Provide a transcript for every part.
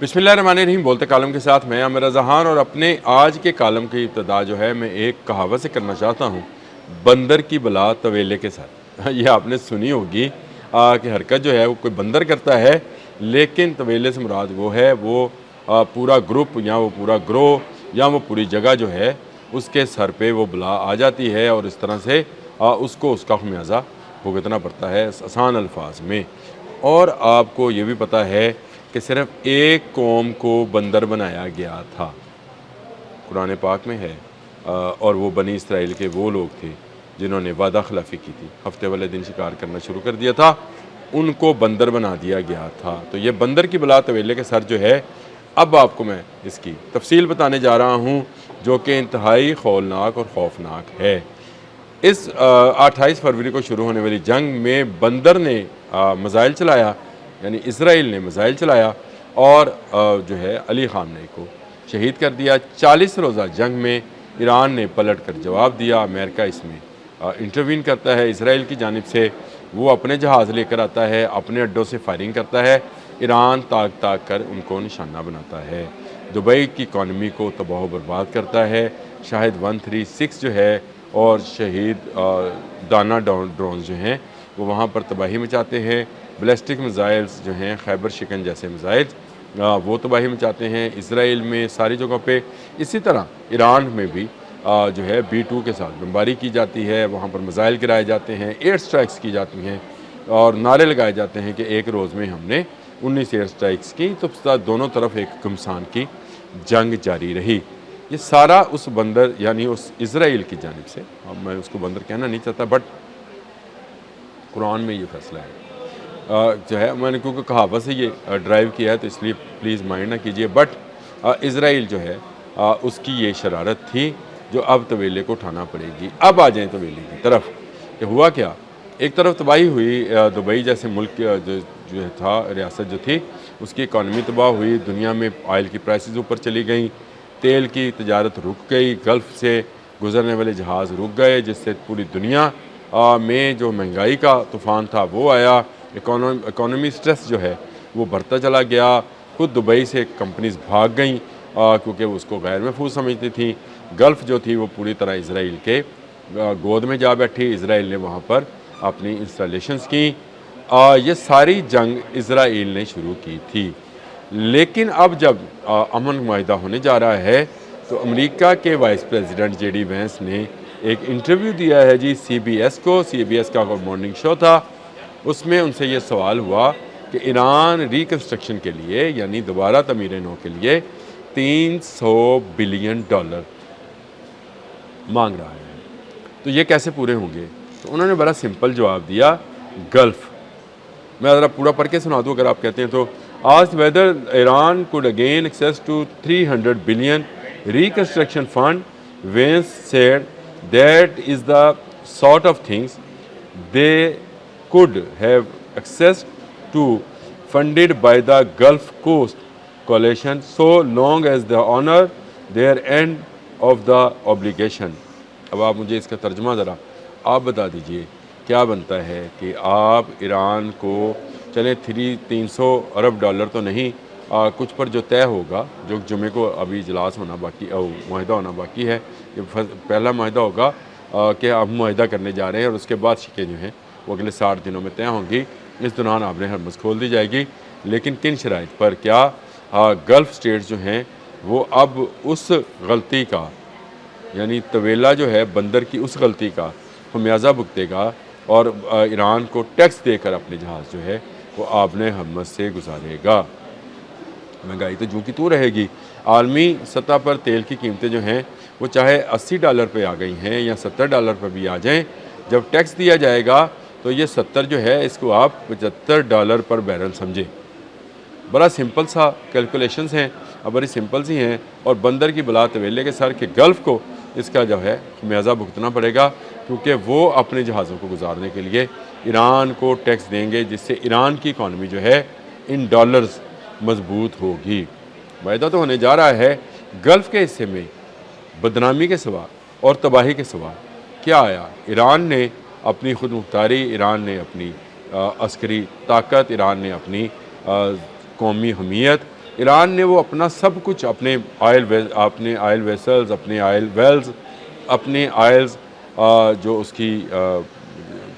बिस्मिल्लाहिर्रहमानिर्रहीम। बोलते कॉलम के साथ मैं आमिर ज़हान, और अपने आज के कॉलम की इब्तिदा जो है मैं एक कहावत से करना चाहता हूँ, बंदर की बला तवेले के साथ। ये आपने सुनी होगी कि हरकत जो है वो कोई बंदर करता है, लेकिन तवेले से मुराद वो है वो पूरा ग्रुप या वो पूरा ग्रोह या वो पूरी जगह जो है उसके सर पे वो बला आ जाती है, और इस तरह से उसको उसका खमियाजा भुगतना पड़ता है आसान अल्फाज में। और आपको ये भी पता है कि सिर्फ एक कौम को बंदर बनाया गया था, कुरान पाक में है, और वो बनी इसराइल के वो लोग थे जिन्होंने वादा खिलाफ़ी की थी, हफ्ते वाले दिन शिकार करना शुरू कर दिया था, उनको बंदर बना दिया गया था। तो ये बंदर की बला तवेले के सर जो है, अब आपको मैं इसकी तफसील बताने जा रहा हूँ, जो कि इंतहाई खौलनाक और खौफनाक है। इस 28 फरवरी को शुरू होने वाली जंग में बंदर ने मिसाइल चलाया, यानी इसराइल ने मिसाइल चलाया, और जो है अली ख़ामनेई को शहीद कर दिया। 40 रोज़ा जंग में ईरान ने पलट कर जवाब दिया। अमेरिका इसमें इंटरवीन करता है इसराइल की जानिब से, वो अपने जहाज़ लेकर आता है, अपने अड्डों से फायरिंग करता है, ईरान ताक ताक कर उनको निशाना बनाता है, दुबई की इकॉनमी को तबाह बर्बाद करता है। शाहिद 136 जो है और शहीद दाना ड्रोन जो हैं वो वहाँ पर तबाही मचाते हैं। बैलिस्टिक मिसाइल्स जो हैं, खैबर शिकन जैसे मिसाइल्स, वो तबाही मचाते हैं इसराइल में सारी जगहों पे। इसी तरह ईरान में भी जो है B-2 के साथ बमबारी की जाती है, वहाँ पर मिसाइल गिराए जाते हैं, एयर स्ट्राइक्स की जाती हैं, और नारे लगाए जाते हैं कि एक रोज़ में हमने 19 एयर स्ट्राइक्स की। तो दोनों तरफ एक घमसान की जंग जारी रही। ये सारा उस बंदर यानी उस इसराइल की जानिब से, अब मैं उसको बंदर कहना नहीं चाहता, बट कुरान में ये फैसला है जो है, मैंने क्योंकि कहावत से ये ड्राइव किया है तो इसलिए प्लीज़ माइंड ना कीजिए, बट इसराइल जो है उसकी ये शरारत थी जो अब तवेले को उठाना पड़ेगी। अब आ जाएँ तवेले की तरफ कि हुआ क्या। एक तरफ तबाही हुई, दुबई जैसे मुल्क जो था, रियासत जो थी, उसकी इकॉनमी तबाह हुई, दुनिया में ऑयल की प्राइसेस ऊपर चली गई, तेल की तजारत रुक गई, गल्फ़ से गुजरने वाले जहाज़ रुक गए, जिससे पूरी दुनिया में जो महंगाई का तूफ़ान था वो आया। इकोनॉमी स्ट्रेस जो है वो बढ़ता चला गया। खुद दुबई से कंपनीज़ भाग गईं क्योंकि वो उसको गैर महफूज समझती थी। गल्फ़ जो थी वो पूरी तरह इसराइल के गोद में जा बैठी। इसराइल ने वहाँ पर अपनी इंस्टॉलेशंस की। ये सारी जंग इसराइल ने शुरू की थी, लेकिन अब जब अमन मुआहिदा होने जा रहा है तो अमेरिका के वाइस प्रेसिडेंट JD वैंस ने एक इंटरव्यू दिया है जी CBS को। CBS का मॉर्निंग शो था, उसमें उनसे ये सवाल हुआ कि ईरान रिकन्स्ट्रक्शन के लिए यानी दोबारा तमीर नौ के लिए $300 बिलियन मांग रहा है, तो ये कैसे पूरे होंगे। तो उन्होंने बड़ा सिंपल जवाब दिया, गल्फ़। मैं ज़रा पूरा पढ़ के सुना दूँ अगर आप कहते हैं तो। Asked whether Iran could again access to 300 billion reconstruction fund, Vance said that is the sort of things they could have access to funded by the Gulf Coast Coalition so long as they honor their end of the obligation। अब आप मुझे इसका तर्जुमा ज़रा आप बता दीजिए, क्या बनता है कि आप ईरान को चले $300 अरब तो नहीं, कुछ पर जो तय होगा, जो जुमे को अभी इजलास होना बाकी, मुआहिदा होना बाकी है, ये पहला मुआहिदा होगा कि हम मुआहिदा करने जा रहे हैं, और उसके बाद शिकें जो हैं वो अगले 60 दिनों में तय होंगी। इस दौरान आपने हरमस खोल दी जाएगी, लेकिन किन शराइत पर, क्या गल्फ़ स्टेट्स जो हैं वो अब उस गलती का यानी तवेला जो है बंदर की उस गलती का खमियाजा भुगतेगा, और ईरान को टैक्स देकर अपने जहाज़ जो है वो आपने हरमस से गुजारेगा। महंगाई तो जूँ की तू रहेगी। आलमी सतह पर तेल की कीमतें जो हैं वो चाहे $80 पे आ गई हैं या $70 पर भी आ जाएं, जब टैक्स दिया जाएगा तो ये 70 जो है इसको आप $75 पर बैरल समझें। बड़ा सिंपल सा कैलकुलेशंस हैं, अब बड़ी सिंपल सी हैं, और बंदर की बला तवेले के सर के गल्फ़ को इसका जो है खमियाजा भुगतना पड़ेगा, क्योंकि वो अपने जहाज़ों को गुजारने के लिए ईरान को टैक्स देंगे, जिससे ईरान की इकॉनमी जो है इन डॉलर्स मजबूत होगी। वायदा तो होने जा रहा है। गल्फ़ के हिस्से में बदनामी के सिवा और तबाही के सिवा क्या आया। ईरान ने अपनी खुद मुख्तारी, ईरान ने अपनी अस्करी ताकत, ईरान ने अपनी कौमी हमीयत, ایران نے وہ اپنا سب کچھ اپنے آئل ویسلز، اپنے آئل ویلز، اپنے آئلز جو اس کی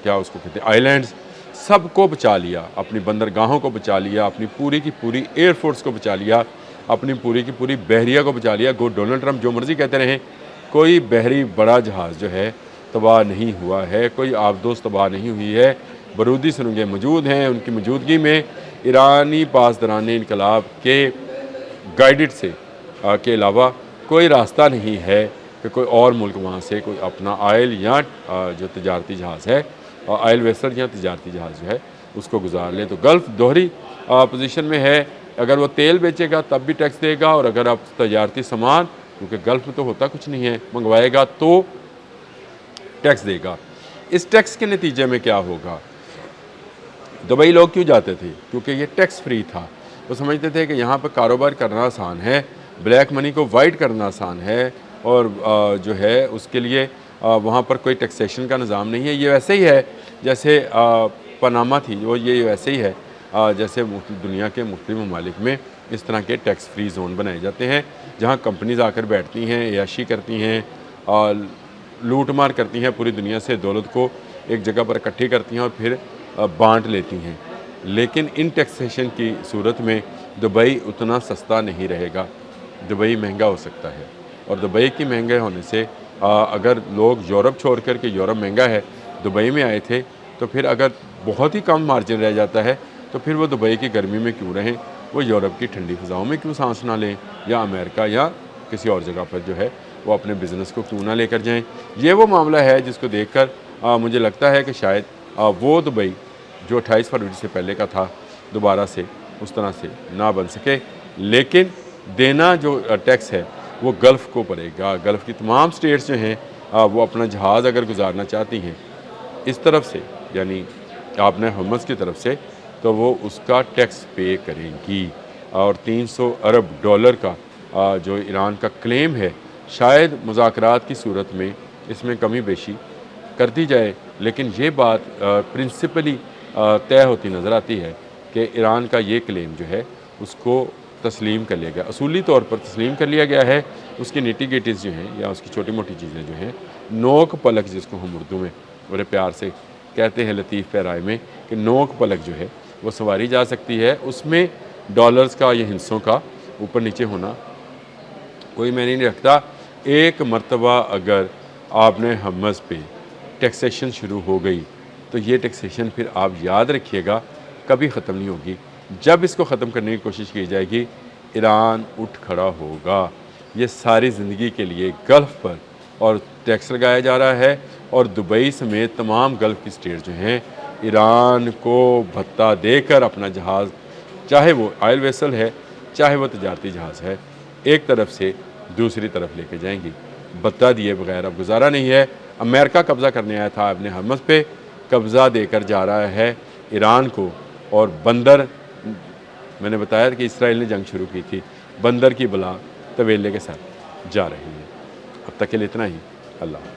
کیا اس کو کہتے ہیں آئی لینڈز، سب کو بچا لیا، اپنی بندرگاہوں کو بچا لیا، اپنی پوری کی پوری ایئر فورس کو بچا لیا، اپنی پوری کی پوری بحریہ کو بچا لیا۔ گو ڈونلڈ ٹرمپ جو مرضی کہتے رہیں، کوئی بحری بڑا جہاز جو ہے تباہ نہیں ہوا ہے، کوئی آبدوز تباہ نہیں ہوئی ہے۔ بارودی سرنگیں موجود ہیں، ان کی موجودگی میں ایرانی پاسداران انقلاب کے گائیڈڈ سے کے علاوہ کوئی راستہ نہیں ہے کہ کوئی اور ملک وہاں سے کوئی اپنا آئل یا جو تجارتی جہاز ہے، آئل ویسل یا تجارتی جہاز جو ہے اس کو گزار لے۔ تو گلف دوہری پوزیشن میں ہے، اگر وہ تیل بیچے گا تب بھی ٹیکس دے گا، اور اگر آپ تجارتی سامان، کیونکہ گلف میں تو ہوتا کچھ نہیں ہے، منگوائے گا تو ٹیکس دے گا۔ اس ٹیکس کے نتیجے میں کیا ہوگا؟ دبئی لوگ کیوں جاتے تھے؟ کیونکہ یہ ٹیکس فری تھا۔ وہ سمجھتے تھے کہ یہاں پر کاروبار کرنا آسان ہے، بلیک منی کو وائٹ کرنا آسان ہے، اور جو ہے اس کے لیے وہاں پر کوئی ٹیکسیشن کا نظام نہیں ہے۔ یہ ویسے ہی ہے جیسے پاناما تھی، وہ یہ ویسے ہی ہے جیسے دنیا کے مختلف ممالک میں اس طرح کے ٹیکس فری زون بنائے جاتے ہیں، جہاں کمپنیز آ کر بیٹھتی ہیں، عیاشی کرتی ہیں، لوٹ مار کرتی ہیں، پوری دنیا سے دولت کو ایک جگہ پر اکٹھی کرتی ہیں اور پھر بانٹ لیتی ہیں۔ لیکن ان ٹیکسیشن کی صورت میں دبئی اتنا سستا نہیں رہے گا، دبئی مہنگا ہو سکتا ہے، اور دبئی کی مہنگے ہونے سے اگر لوگ یورپ چھوڑ کر کے یورپ مہنگا ہے دبئی میں آئے تھے، تو پھر اگر بہت ہی کم مارجن رہ جاتا ہے تو پھر وہ دبئی کی گرمی میں کیوں رہیں، وہ یورپ کی ٹھنڈی فضاؤں میں کیوں سانس نہ لیں، یا امریکہ یا کسی اور جگہ پر جو ہے وہ اپنے بزنس کو کیوں نہ لے کر جائیں۔ یہ وہ معاملہ ہے جس کو دیکھ کر مجھے لگتا ہے کہ شاید وہ دبئی جو 28 فروری سے پہلے کا تھا دوبارہ سے اس طرح سے نہ بن سکے، لیکن دینا جو ٹیکس ہے وہ گلف کو پڑے گا۔ گلف کی تمام سٹیٹس جو ہیں وہ اپنا جہاز اگر گزارنا چاہتی ہیں اس طرف سے، یعنی آپ نے حمص کی طرف سے، تو وہ اس کا ٹیکس پے کریں گی، اور 300 ارب ڈالر کا جو ایران کا کلیم ہے، شاید مذاکرات کی صورت میں اس میں کمی بیشی کر دی جائے، لیکن یہ بات پرنسپلی طے ہوتی نظر آتی ہے کہ ایران کا یہ کلیم جو ہے اس کو تسلیم کر لیا گیا، اصولی طور پر تسلیم کر لیا گیا ہے۔ اس کی نیٹی گیٹیز جو ہیں یا اس کی چھوٹی موٹی چیزیں جو ہیں، نوک پلک جس کو ہم اردو میں بڑے پیار سے کہتے ہیں لطیف پیرائے میں، کہ نوک پلک جو ہے وہ سنواری جا سکتی ہے، اس میں ڈالرز کا یا ہندسوں کا اوپر نیچے ہونا کوئی معنی نہیں رکھتا۔ ایک مرتبہ اگر آپ نے حمص پہ ٹیکسیشن شروع ہو گئی تو یہ ٹیکسیشن پھر آپ یاد رکھیے گا کبھی ختم نہیں ہوگی۔ جب اس کو ختم کرنے کی کوشش کی جائے گی ایران اٹھ کھڑا ہوگا۔ یہ ساری زندگی کے لیے گلف پر اور ٹیکس لگایا جا رہا ہے، اور دبئی سمیت تمام گلف کی سٹیٹ جو ہیں ایران کو بھتہ دے کر اپنا جہاز، چاہے وہ آئل ویسل ہے چاہے وہ تجارتی جہاز ہے، ایک طرف سے دوسری طرف لے کے جائیں گی۔ بھتہ دیے بغیر اب گزارا نہیں ہے۔ امریکہ قبضہ کرنے آیا تھا اپنے حمص پہ، قبضہ دے کر جا رہا ہے ایران کو، اور بندر، میں نے بتایا کہ اسرائیل نے جنگ شروع کی تھی، بندر کی بلا طویلے کے ساتھ جا رہی ہے۔ اب تک کے لیے اتنا ہی، اللہ حافظ۔